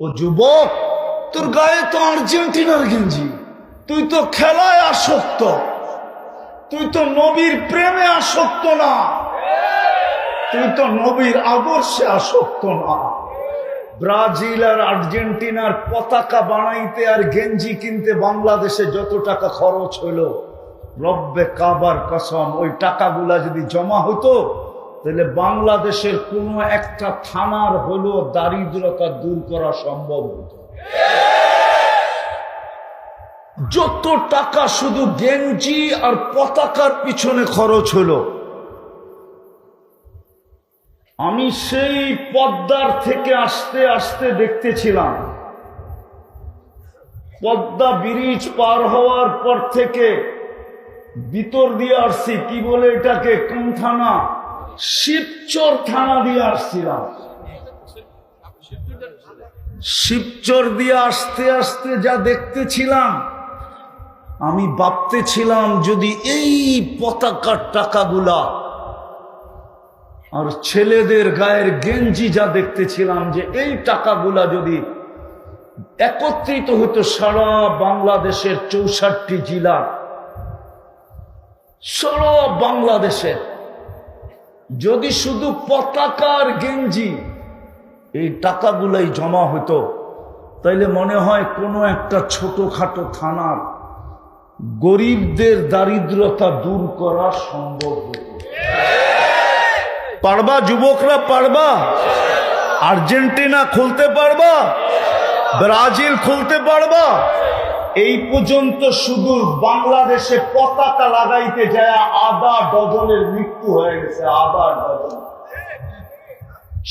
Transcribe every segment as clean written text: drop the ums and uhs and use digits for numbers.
ও যুবক, তোর গায়ে তো আর্জেন্টিনার গেঞ্জি, তুই তো খেলায় আসক্ত, তুই তো নবীর প্রেমে আসক্ত না, তুই তো নবীর আদর্শে আসক্ত না। ব্রাজিল আর আর্জেন্টিনার পতাকা বানাইতে আর গেঞ্জি কিনতে বাংলাদেশে যত টাকা খরচ হলো, রব্বে কাবার কসম, ওই টাকাগুলা যদি জমা হতো তাহলে বাংলাদেশের কোনো একটা থানার হলো দারিদ্রতা দূর করা সম্ভব হতো। যত টাকা শুধু গেঞ্জি আর পতাকার পিছনে খরচ হলো। আমি সেই পদ্মার থেকে আসতে আসতে দেখতেছিলাম, পদ্মা ব্রিজ পার হওয়ার পর থেকে ভিতর দিয়ে আসছি, কি বলে এটাকে, কোন থানা, শিবচর থানা দিয়ে আসছিলাম। শিবচর দিয়ে আসতে আসতে যা দেখতেছিলাম, আমি ভাবতেছিলাম যদি এই পতাকার টাকাগুলা আর ছেলেদের গায়ের গেঞ্জি যা দেখতেছিলাম, যে এই টাকাগুলা যদি একত্রিত হতো সারা বাংলাদেশের 64 জেলা, সারা বাংলাদেশের যদি শুধু পতাকার গেঞ্জি এই টাকাগুলাই জমা হতো, তাইলে মনে হয় কোনো একটা ছোটখাটো থানার গরিবদের দারিদ্রতা দূর করা সম্ভব হতো। পারবা যুবকরা, পারবা? আর্জেন্টিনা খুলতে পারবা? ব্রাজিল খুলতে পারবা? এই পর্যন্ত শুধু বাংলাদেশে পতাকা লাগাইতে যায় আধা ডজনের মৃত্যু হয়ে গেছে, আধা ডজন,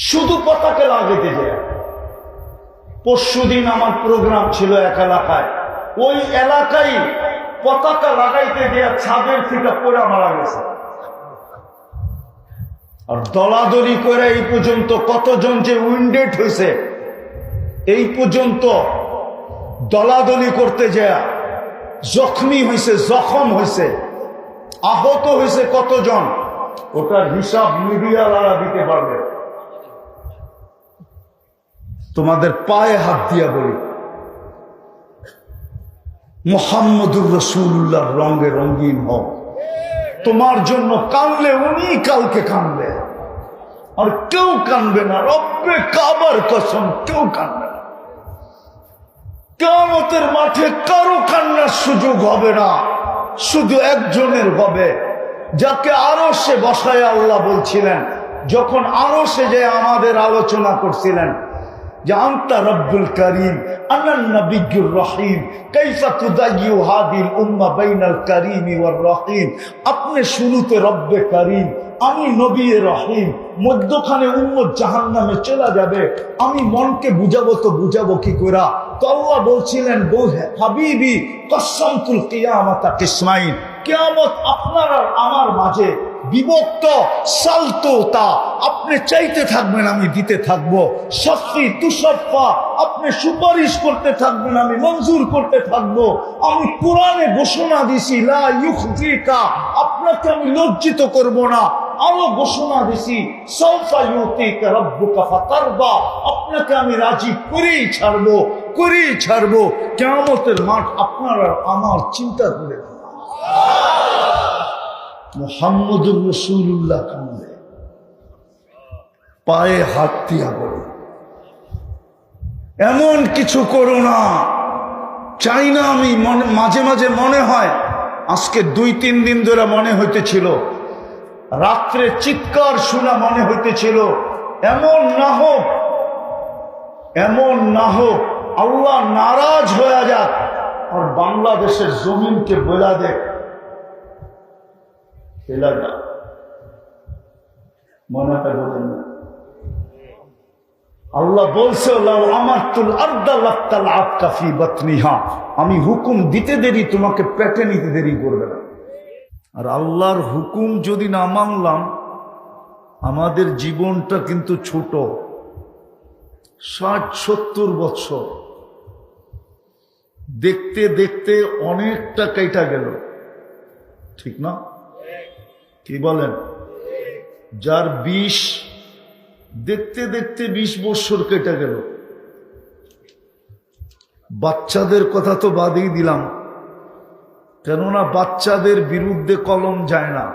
শুধু পতাকা লাগাইতে যায়। পরশুদিন আমার প্রোগ্রাম ছিল এক এলাকায়, ওই এলাকায় পতাকা লাগাইতে গিয়ে ছাদের থেকে পড়ে মারা গেছে। আর দলাদলি করে এই পর্যন্ত কতজন যে উইন্ডেড হয়েছে, এই পর্যন্ত দলাদলি করতে যায় জখমি হয়েছে, জখম হয়েছে, আহত হয়েছে কতজন, ওটার হিসাব মিডিয়াওয়ালা দিতে পারবে। তোমাদের পায়ে হাত দিয়া বলি, মুহাম্মদুর রাসূলুল্লাহর রঙে রঙিন হও। তোমার জন্য কানলে উনি কালকে কানবে, আর কেউ কানবে না, রব্বে কাবার কসম, কেউ কানবে না। কিয়ামতের মাঠে কারো কান্নার সুযোগ হবে না, শুধু একজনের হবে, যাকে আরশে বসায় আল্লাহ বলছিলেন, যখন আরশে যে আমাদের আলোচনা করছিলেন যে আনতা রব্বুল করিম আনান নবিয়্যুর রহিম কাইফা তুদাইয়ু হাদিল উম্মাহ বাইনাল করিম ওয়ার রহিম। আপনি শুরুতে রব্বে করিম, আমি নবী রহিম, মধ্যখানে উম্মত জাহান্নামে চলে যাবে, আমি মনকে বুঝাবো তো বুঝাবো কি করে? তো আল্লাহ বলছিলেন, হাবিবি কসসমতুল কিয়ামাতা কিসমাইন, কিয়ামত আপনার আর আমার মাঝে বিভক্ত, সালতোতা, আপনি চাইতে থাকবেন আমি দিতে থাকবো, শাফি তুশাফা, আপনি সুপারিশ করতে থাকবেন আমি মঞ্জুর করতে থাকবো। আমি কোরআনে ঘোষণা দিছি লা ইউখজিকা, আপনাকে আমি লজ্জিত করব না। আরো ঘোষণা দিছি সাউফা ইউতিকা রাব্বুকা ফাতারদা, আপনাকে আমি রাজি করেই ছাড়বো, করেই ছাড়বো। কিয়ামতের মাঠ আপনার আর আমার চিন্তা করে মুহাম্মদুর রাসূলুল্লাহ কান্দে, পায়ে হাত দিয়া বলে এমন কিছু করো না। চাই না আমি, মাঝে মাঝে মনে হয়, আজকে 2-3 দিন ধরে মনে হইতেছিল, রাত্রে চিৎকার শোনা মনে হইতেছিল, এমন না হোক, এমন না হোক আল্লাহ নারাজ হয়ে যাক আর বাংলাদেশের জমিনকে বলা দেখ এলাকা, মনে হয় বলেন না। আল্লাহ বলছে আমি হুকুম দিতে দেরি, তোমাকে পেটে নিতে দেরি করবে না। আর আল্লাহর হুকুম যদি না মানলাম, আমাদের জীবনটা কিন্তু ছোট, 60-70 বছর দেখতে দেখতে অনেকটা কেটে গেল, ঠিক না? কি বলেন? যার 20 দেখতে দেখতে 20 বছর কেটে গেল, বাচ্চাদের কথা তো বাদই দিলাম, কেননা বাচ্চাদের বিরুদ্ধে কলম যায় না।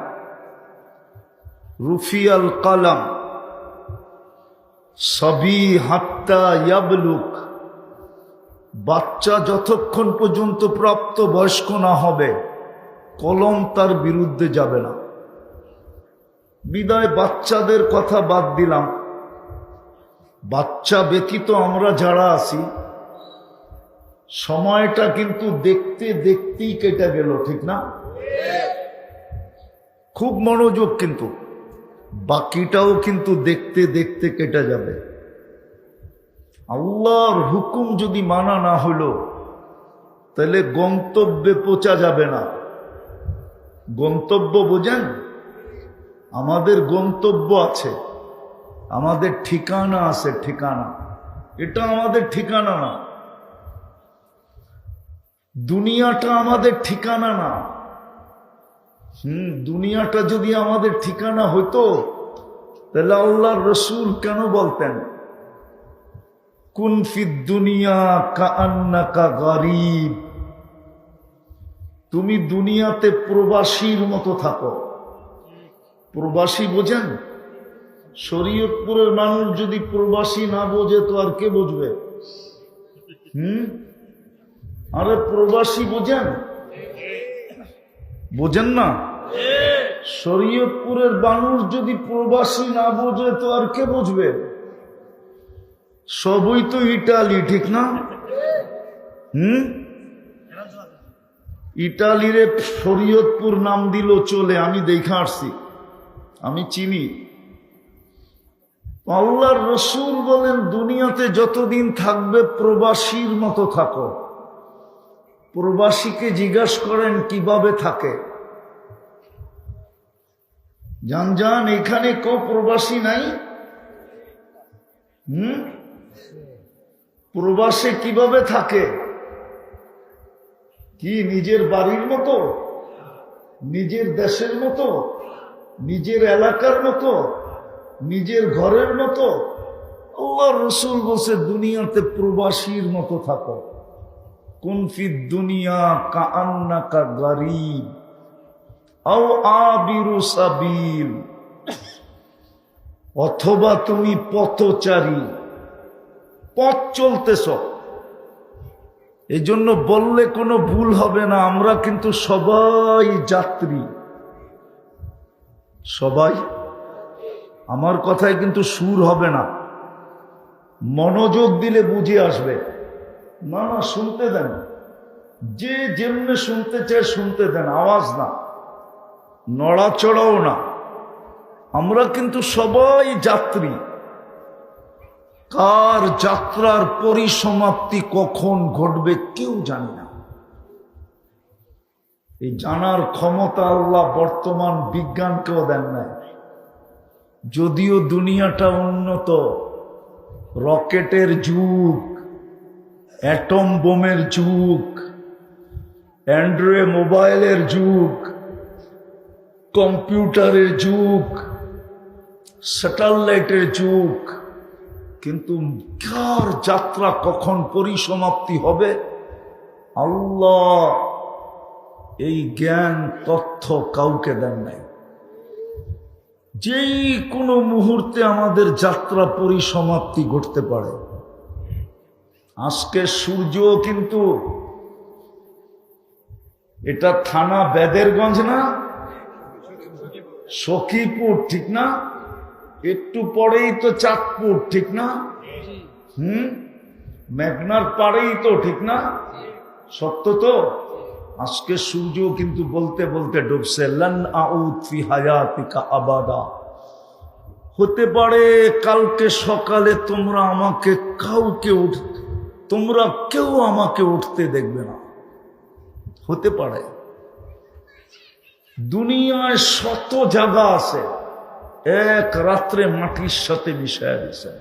রুফিয়াল কালাম সবি হাত্তা ইয়াবলুক, বাচ্চা যতক্ষণ পর্যন্ত প্রাপ্ত বয়স্ক না হবে কলম তার বিরুদ্ধে যাবে না। বিদায় বাচ্চাদের কথা বাদ দিলাম। বাচ্চা ব্যতীত আমরা যারা আছি সময়টা কিন্তু দেখতে দেখতেই কেটে গেল, ঠিক না? খুব মনোযোগ, কিন্তু বাকিটাও কিন্তু দেখতে দেখতে কেটে যাবে। আল্লাহর হুকুম যদি মানা না হলো তাহলে গন্তব্যে পৌঁছা যাবে না। গন্তব্য বোঝেন? আমাদের গন্তব্য আছে, আমাদের ঠিকানা আছে, ঠিকানা। এটা আমাদের ঠিকানা না, দুনিয়াটা আমাদের ঠিকানা না। দুনিয়াটা যদি আমাদের ঠিকানা হইতো তাহলে আল্লাহর রাসূল কেন বলতেন কুন ফিদ দুনিয়া কাআন্নাকা গরীব, তুমি দুনিয়াতে প্রবাসীর মতো থাকো। প্রবাসী বোঝেন? শরীয়তপুরের মানুষ যদি প্রবাসী না বোঝে তো আর কে বুঝবে? আরে প্রবাসী বোঝেন? বোঝেন না? শরীয়তপুরের মানুষ যদি প্রবাসী না বোঝে তো আর কে বুঝবে? সবই তো ইটালি, ঠিক না? ইটালিরে শরীয়তপুর নাম দিল চলে, আমি দেখে আসছি, আমি চিনি। আল্লাহর রাসূল বলেন দুনিয়াতে যতদিন থাকবে প্রবাসীর মতো থাকো। প্রবাসীকে জিজ্ঞাসা করেন কিভাবে থাকে। জান এখানে কেউ প্রবাসী নাই? প্রবাসে কিভাবে থাকে? কি নিজের বাড়ির মতো, নিজের দেশের মতো, নিজের এলাকার মতো, নিজের ঘরের মতো? আল্লাহর রাসূল বলছে দুনিয়াতে প্রবাসীর মতো থাকো। কুন ফিদ দুনিয়া কাআন্নাকা গরীব আও আবিরু সাবিল, অথবা তুমি পথচারী, পথ চলতেছ। এই জন্য বললে কোনো ভুল হবে না, আমরা কিন্তু সবাই যাত্রী, সবাই। আমার কথায় কিন্তু সুর হবে না, মনোযোগ দিলে বুঝে আসবে। না না, শুনতে দেন, যে যেমনে শুনতে চায় শুনতে দেন, আওয়াজ না, নড়াচড়াও না। আমরা কিন্তু সবাই যাত্রী। কার যাত্রার পরিসমাপ্তি কখন ঘটবে কেউ জানে না। এই জানার ক্ষমতা আল্লাহ বর্তমান বিজ্ঞানকেও দেন নাই। যদিও দুনিয়াটা উন্নত, রকেটের যুগ, অ্যাটম বোমের যুগ, অ্যান্ড্রয়েড মোবাইলের যুগ, কম্পিউটারের যুগ, স্যাটেলাইটের যুগ, কিন্তু কার যাত্রা কখন পরিসমাপ্তি হবে আল্লাহ এই জ্ঞান তথ্য কাউকে দেন নাই। যেই কোনো মুহূর্তে আমাদের যাত্রা পরিসমাপ্তি ঘটতে পারে। আজকে সূর্য কিন্তু, এটা থানা বেদেরগঞ্জ না, সখীপুর, ঠিক না? একটু পরেই তো চাঁদপুর, ঠিক না? মেঘনার পাড়েই তো, ঠিক না? সত্য তো। আজকে সূর্য কিন্তু বলতে বলতে ডুবছে। লান আউদ ফি হায়াতিকা আবাদা, হতে পারে কালকে সকালে তোমরা আমাকে কেউ আমাকে উঠতে দেখবে না, হতে পারে। দুনিয়ায় শত জায়গা আছে এক রাত্রে মাটির সাথে মিশায় দিছে।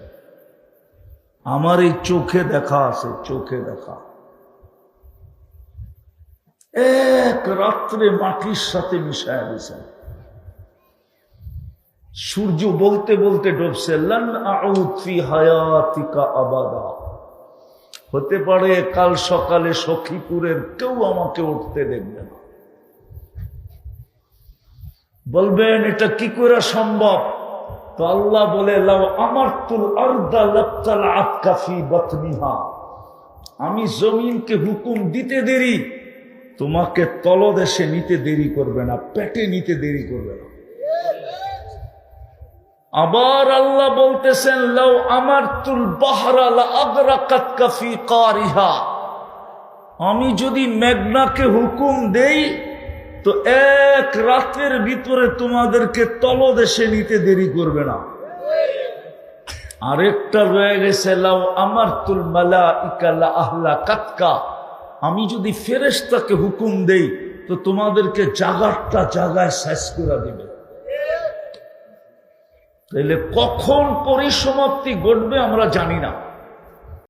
আমার এই চোখে দেখা আছে, চোখে দেখা, এক রাত্রে মাটির সাথে মিশায় দিছে। সূর্য বলতে বলতে ডুবছে। লান আউদ ফি হায়াতিকা আবাদা, হতে পারে কাল সকালে সখীপুরের কেউ আমাকে উঠতে দেখবে না, বলবেন এটা কি করে সম্ভব? তো আল্লাহ বলে লাউ আমারতুল আরদা লাবতালাআত কাফি বাতনিহা, আমি জমিনকে হুকুম দিতে দেরি, তোমাকে তলদেশে নিতে দেরি করবে না, পেটে নিতে দেরি করবে না। আবার আল্লাহ বলতেছেন লাউ আমারতুল বাহরা লা আগরাকাত কাফি কারিহা, আমি যদি মেঘনাকে হুকুম দেই তো এক রাতের ভিতরে তোমাদেরকে তলদেশে নিতে দেরি করবে না। আরেকটা রয়ে গেছে লাউ আমারতুল মালাইকা লা আহলাকাতকা, আমি যদি ফেরেশতাকে হুকুম দেই তো তোমাদেরকে জায়গাটা জায়গায় শেষ করে দিবে। তাহলে কখন পরিসমাপ্তি ঘটবে আমরা জানি না।